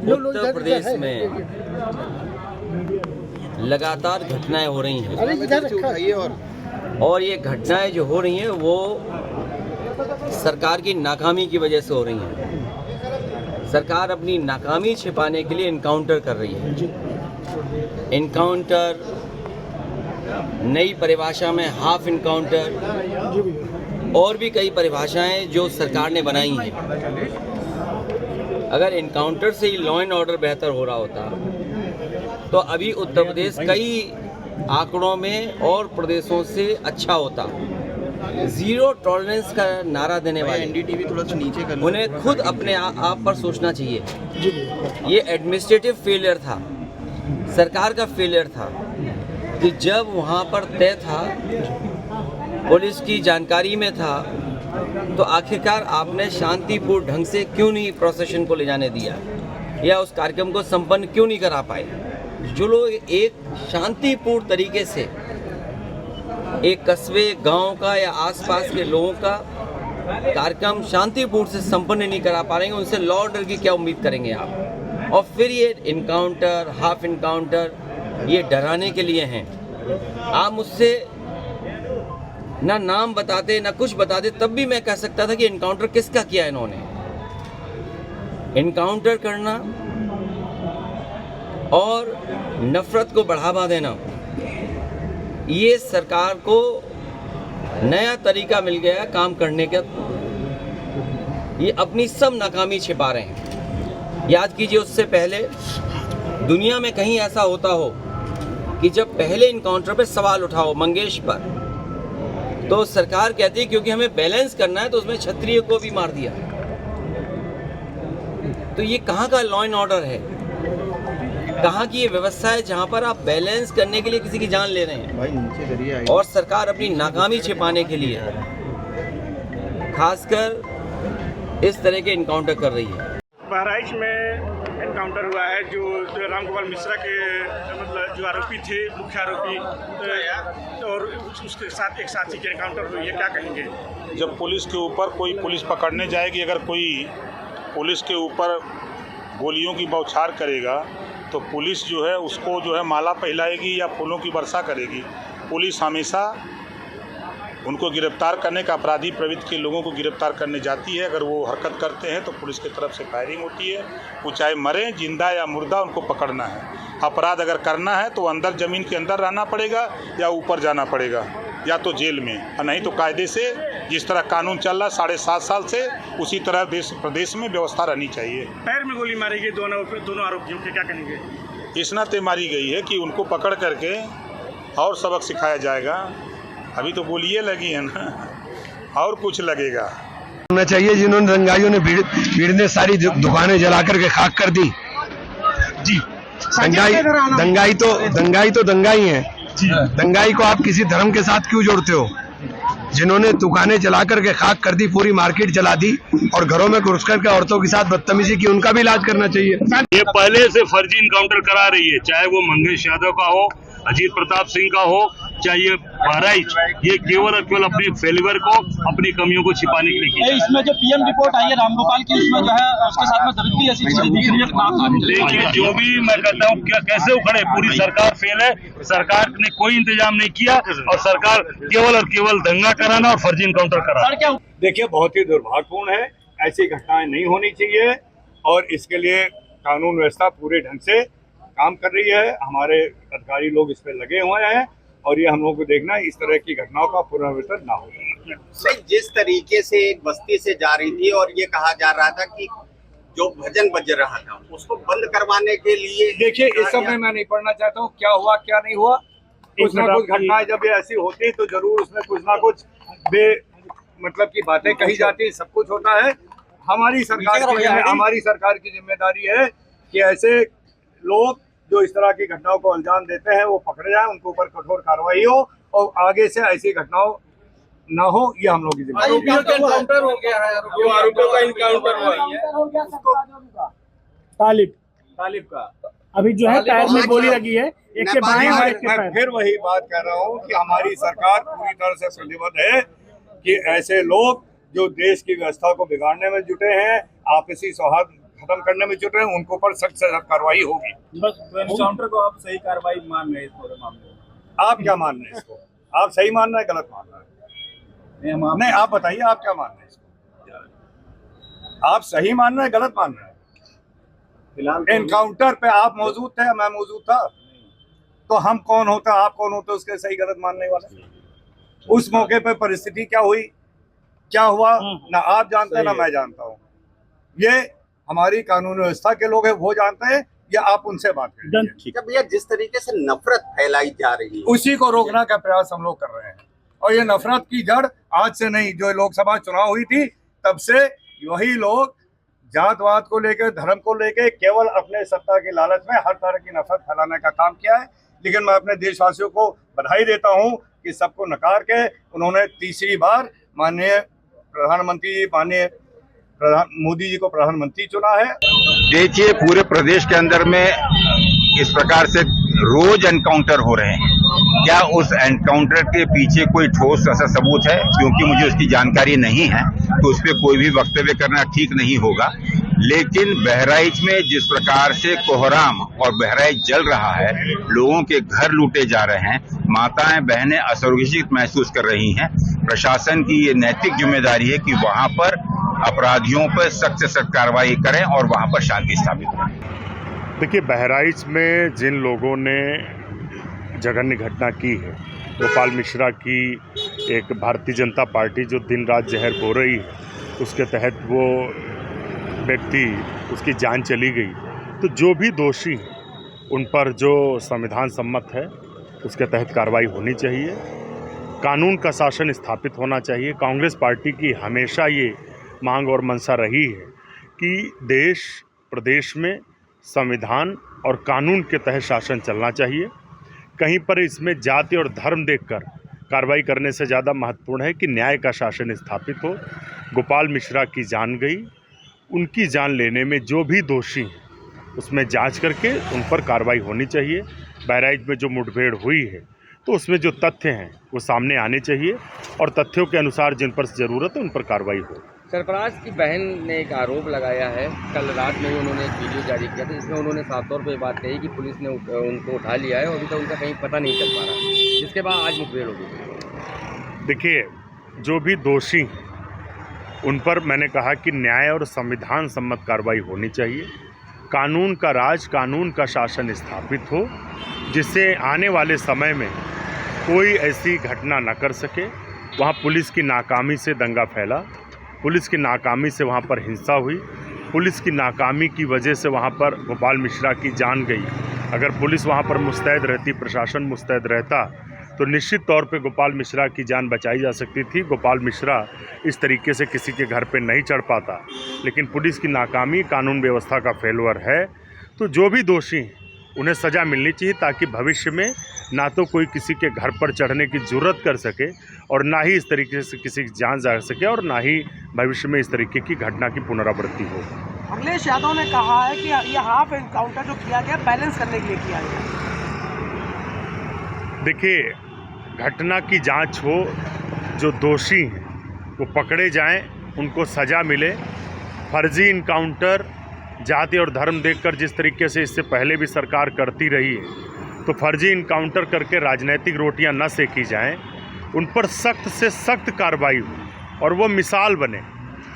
उत्तर प्रदेश में लगातार घटनाएं हो रही हैं और ये घटनाएं जो हो रही हैं वो सरकार की नाकामी की वजह से हो रही हैं। सरकार अपनी नाकामी छिपाने के लिए इनकाउंटर कर रही है। इनकाउंटर, नई परिभाषा में हाफ इनकाउंटर और भी कई परिभाषाएं जो सरकार ने बनाई हैं। अगर इनकाउंटर से ही लॉ एंड ऑर्डर बेहतर हो रहा होता तो अभी उत्तर प्रदेश कई आंकड़ों में और प्रदेशों से अच्छा होता। जीरो टॉलरेंस का नारा देने वाले एनडीटीवी थोड़ा सा नीचे कर, उन्हें खुद अपने आप पर सोचना चाहिए। ये एडमिनिस्ट्रेटिव फेलियर था, सरकार का फेलियर था कि जब वहाँ पर तय था, पुलिस की जानकारी में था, तो आखिरकार आपने शांतिपूर्ण ढंग से क्यों नहीं प्रोसेशन को ले जाने दिया या उस कार्यक्रम को संपन्न क्यों नहीं करा पाए। जो लोग एक शांतिपूर्ण तरीके से एक कस्बे, गांव का या आसपास के लोगों का कार्यक्रम शांतिपूर्ण से संपन्न नहीं करा पा रहे हैं, उनसे लॉ ऑर्डर की क्या उम्मीद करेंगे आप। और फिर ये इनकाउंटर, हाफ इनकाउंटर, ये डराने के लिए हैं। आप मुझसे ना नाम बताते ना कुछ बताते तब भी मैं कह सकता था कि इनकाउंटर किसका किया इन्होंने। इनकाउंटर करना और नफरत को बढ़ावा देना, ये सरकार को नया तरीका मिल गया काम करने का। ये अपनी सब नाकामी छिपा रहे हैं। याद कीजिए, उससे पहले दुनिया में कहीं ऐसा होता हो कि जब पहले इनकाउंटर पे सवाल उठाओ मंगेश पर, तो सरकार कहती है क्योंकि हमें बैलेंस करना है तो उसमें क्षत्रिय को भी मार दिया। तो ये कहाँ का लॉ एंड ऑर्डर है, कहाँ की ये व्यवस्था है जहाँ पर आप बैलेंस करने के लिए किसी की जान ले रहे हैं। भाई नीचे करिए। और सरकार अपनी नाकामी छिपाने के लिए खासकर इस तरह के इनकाउंटर कर रही है। बहराइच में एनकाउंटर हुआ है जो रामगोपाल मिश्रा के मतलब जो आरोपी थे, मुख्य आरोपी, और उसके साथ एक साथी की एनकाउंटर हुई है। क्या कहेंगे? जब पुलिस के ऊपर कोई पुलिस पकड़ने जाएगी, अगर कोई पुलिस के ऊपर गोलियों की बौछार करेगा तो पुलिस जो है उसको जो है माला पहनाएगी या फूलों की वर्षा करेगी। पुलिस हमेशा उनको गिरफ्तार करने का, अपराधी प्रवृत्ति के लोगों को गिरफ्तार करने जाती है। अगर वो हरकत करते हैं तो पुलिस की तरफ से फायरिंग होती है। वो चाहे मरे, जिंदा या मुर्दा, उनको पकड़ना है। अपराध अगर करना है तो अंदर ज़मीन के अंदर रहना पड़ेगा या ऊपर जाना पड़ेगा या तो जेल में, और नहीं तो कायदे से जिस तरह कानून चल रहा है 7.5 साल से, उसी तरह देश प्रदेश में व्यवस्था रहनी चाहिए। पैर में गोली मारी गई दोनों आरोपियों के, क्या कहेंगे? इस नाते मारी गई है कि उनको पकड़ करके और सबक सिखाया जाएगा। अभी तो गोलियां लगी है ना, और कुछ लगेगा। होना चाहिए जिन्होंने दंगाइयों ने भीड़ ने सारी दुकानें जला करके खाक कर दी। जी, दंगाई तो दंगाई है। दंगाई को आप किसी धर्म के साथ क्यों जोड़ते हो? जिन्होंने दुकानें जला करके खाक कर दी, पूरी मार्केट जला दी और घरों में घुस करके औरतों के साथ बदतमीजी की, उनका भी इलाज करना चाहिए। ये पहले से फर्जी इनकाउंटर करा रही है, चाहे वो मंगेश यादव का हो, अजीत प्रताप सिंह का हो, चाहे बहराइच, ये केवल और केवल अपने फेलियर को, अपनी कमियों को छिपाने के लिए किया। इसमें जो पीएम रिपोर्ट आई है रामगोपाल की, उसमें जो है उसके साथ में दरिद्री ऐसी चीजें दिख रही है। देखिए, जो भी मैं कहता हूँ, क्या कैसे उखड़े, पूरी सरकार फेल है। सरकार ने कोई इंतजाम नहीं किया और सरकार केवल और केवल दंगा कराना और फर्जी इनकाउंटर कराना। देखिए, बहुत ही दुर्भाग्यपूर्ण है। ऐसी घटनाएं नहीं होनी चाहिए और इसके लिए कानून व्यवस्था पूरे ढंग से काम कर रही है। हमारे अधिकारी लोग इस पे लगे हुए हैं और ये हम लोगों को देखना है इस तरह की घटनाओं का पुनरावृत्ति ना हो। जिस तरीके से एक बस्ती से जा रही थी और ये कहा जा रहा था कि जो भजन बज रहा था उसको बंद करवाने के लिए, देखिए, इस समय मैं नहीं पढ़ना चाहता हूँ क्या हुआ क्या नहीं हुआ। कुछ ना कुछ घटनाएं जब ये ऐसी होती तो जरूर उसमें कुछ ना कुछ मतलब की बातें कही जाती, सब कुछ होता है। हमारी सरकार की जिम्मेदारी है कि ऐसे लोग जो इस तरह की घटनाओं को अंजाम देते हैं वो पकड़े जाए, उनके ऊपर कठोर कार्रवाई हो और आगे से ऐसी घटनाओं ना हो, ये हम लोग की जिम्मेदारी है। एनकाउंटर हो गया है, आरोपियों का एनकाउंटर हुआ है। तालिब का अभी जो है पैर में गोली लगी है, एक के बाएं और एक के मैं पैर। फिर वही बात कह रहा हूँ कि हमारी सरकार पूरी तरह से प्रतिबद्ध है कि ऐसे लोग जो देश की व्यवस्था को बिगाड़ने में जुटे हैं, आपसी सौहार्द खत्म करने में जुट रहे हैं, उनके ऊपर सख्त से सख्त कार्रवाई होगी। बस एनकाउंटर को आप सही कार्रवाई मान रहे हैं इस पूरे मामले में? आप क्या मान रहे हैं इसको? आप सही मान रहे हैं, गलत मान रहे हैं? नहीं, आप बताइए, आप क्या मान रहे हैं इसको? आप सही मान रहे हैं, गलत मान रहे हैं? फिलहाल एनकाउंटर पे आप मौजूद थे, मैं मौजूद था, तो हम कौन होता, आप कौन होते उसके सही गलत मानने वाले? उस मौके पे परिस्थिति क्या हुई, क्या हुआ, ना आप जानते हैं ना मैं जानता हूँ। ये हमारी कानून व्यवस्था के लोग हैं, वो जानते हैं, या आप उनसे बात करें। भैया जिस तरीके से नफरत फैलाई जा रही है, उसी को रोकने का प्रयास हम लोग कर रहे हैं। और ये नफरत की जड़ आज से नहीं, जो लोकसभा चुनाव हुई थी तब से वही लोग जातवाद को लेकर, धर्म को लेकर केवल अपने सत्ता की लालच में हर तरह की नफरत फैलाने का काम किया है। लेकिन मैं अपने देशवासियों को बधाई देता हूं कि सबको नकार के उन्होंने तीसरी बार माननीय प्रधानमंत्री, माननीय मोदी जी को प्रधानमंत्री चुना है। देखिए, पूरे प्रदेश के अंदर में इस प्रकार से रोज एनकाउंटर हो रहे हैं। क्या उस एनकाउंटर के पीछे कोई ठोस ऐसा सबूत है? क्योंकि मुझे उसकी जानकारी नहीं है, तो उस पर कोई भी वक्तव्य करना ठीक नहीं होगा। लेकिन बहराइच में जिस प्रकार से कोहराम और बहराइच जल रहा है, लोगों के घर लूटे जा रहे हैं, माताएं बहनें असुरक्षित महसूस कर रही हैं, प्रशासन की ये नैतिक जिम्मेदारी है कि वहां पर अपराधियों पर सख्त से सख्त कार्रवाई करें और वहां पर शांति स्थापित करें। देखिए, बहराइच में जिन लोगों ने जघन्य घटना की है, गोपाल मिश्रा की एक भारतीय जनता पार्टी जो दिन रात जहर बो रही है, उसके तहत वो व्यक्ति, उसकी जान चली गई। तो जो भी दोषी हैं उन पर जो संविधान सम्मत है उसके तहत कार्रवाई होनी चाहिए, कानून का शासन स्थापित होना चाहिए। कांग्रेस पार्टी की हमेशा ये मांग और मंशा रही है कि देश प्रदेश में संविधान और कानून के तहत शासन चलना चाहिए। कहीं पर इसमें जाति और धर्म देखकर कार्रवाई करने से ज़्यादा महत्वपूर्ण है कि न्याय का शासन स्थापित हो। गोपाल मिश्रा की जान गई, उनकी जान लेने में जो भी दोषी हैं उसमें जांच करके उन पर कार्रवाई होनी चाहिए। बहराइच में जो मुठभेड़ हुई है तो उसमें जो तथ्य हैं वो सामने आने चाहिए और तथ्यों के अनुसार जिन पर ज़रूरत है उन पर कार्रवाई हो। सरफराज की बहन ने एक आरोप लगाया है, कल रात में ही उन्होंने एक वीडियो जारी किया था जिसमें उन्होंने साफ तौर पे बात कही कि पुलिस ने उनको उठा लिया है और अभी तक उनका कहीं पता नहीं चल पा रहा, जिसके बाद आज मुठभेड़ हो गई। देखिए, जो भी दोषी हैं उन पर मैंने कहा कि न्याय और संविधान सम्मत कार्रवाई होनी चाहिए। कानून का राज, कानून का शासन स्थापित हो, जिससे आने वाले समय में कोई ऐसी घटना न कर सके। वहाँ पुलिस की नाकामी से दंगा फैला, पुलिस की नाकामी से वहाँ पर हिंसा हुई, पुलिस की नाकामी की वजह से वहाँ पर गोपाल मिश्रा की जान गई। अगर पुलिस वहाँ पर मुस्तैद रहती, प्रशासन मुस्तैद रहता, तो निश्चित तौर पे गोपाल मिश्रा की जान बचाई जा सकती थी। गोपाल मिश्रा इस तरीके से किसी के घर पे नहीं चढ़ पाता। लेकिन पुलिस की नाकामी, कानून व्यवस्था का फेलुअर है। तो जो भी दोषी हैं उन्हें सज़ा मिलनी चाहिए, ताकि भविष्य में ना तो कोई किसी के घर पर चढ़ने की जुर्रत कर सके और ना ही इस तरीके से किसी की जान जा सके और ना ही भविष्य में इस तरीके की घटना की पुनरावृत्ति हो। अखिलेश यादव ने कहा है कि यह हाफ एनकाउंटर जो किया गया बैलेंस करने के लिए किया गया। देखिए, घटना की जांच हो, जो दोषी हैं वो पकड़े जाएं, उनको सज़ा मिले। फर्जी इनकाउंटर जाति और धर्म देखकर जिस तरीके से इससे पहले भी सरकार करती रही है, तो फर्जी इनकाउंटर करके राजनीतिक रोटियां न सेकी जाएं, उन पर सख्त से सख्त कार्रवाई हो और वो मिसाल बने,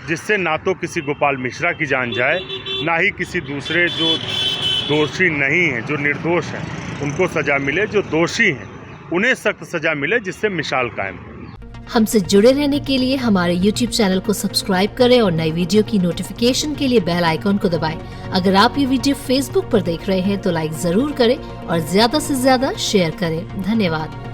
जिससे ना तो किसी गोपाल मिश्रा की जान जाए, ना ही किसी दूसरे जो दोषी नहीं हैं, जो निर्दोष हैं, उनको सज़ा मिले। जो दोषी हैं उन्हें सख्त सज़ा मिले, जिससे मिसाल कायम हो। हमसे जुड़े रहने के लिए हमारे YouTube चैनल को सब्सक्राइब करें और नई वीडियो की नोटिफिकेशन के लिए बेल आइकॉन को दबाएं। अगर आप ये वीडियो Facebook पर देख रहे हैं तो लाइक जरूर करें और ज्यादा से ज्यादा शेयर करें। धन्यवाद।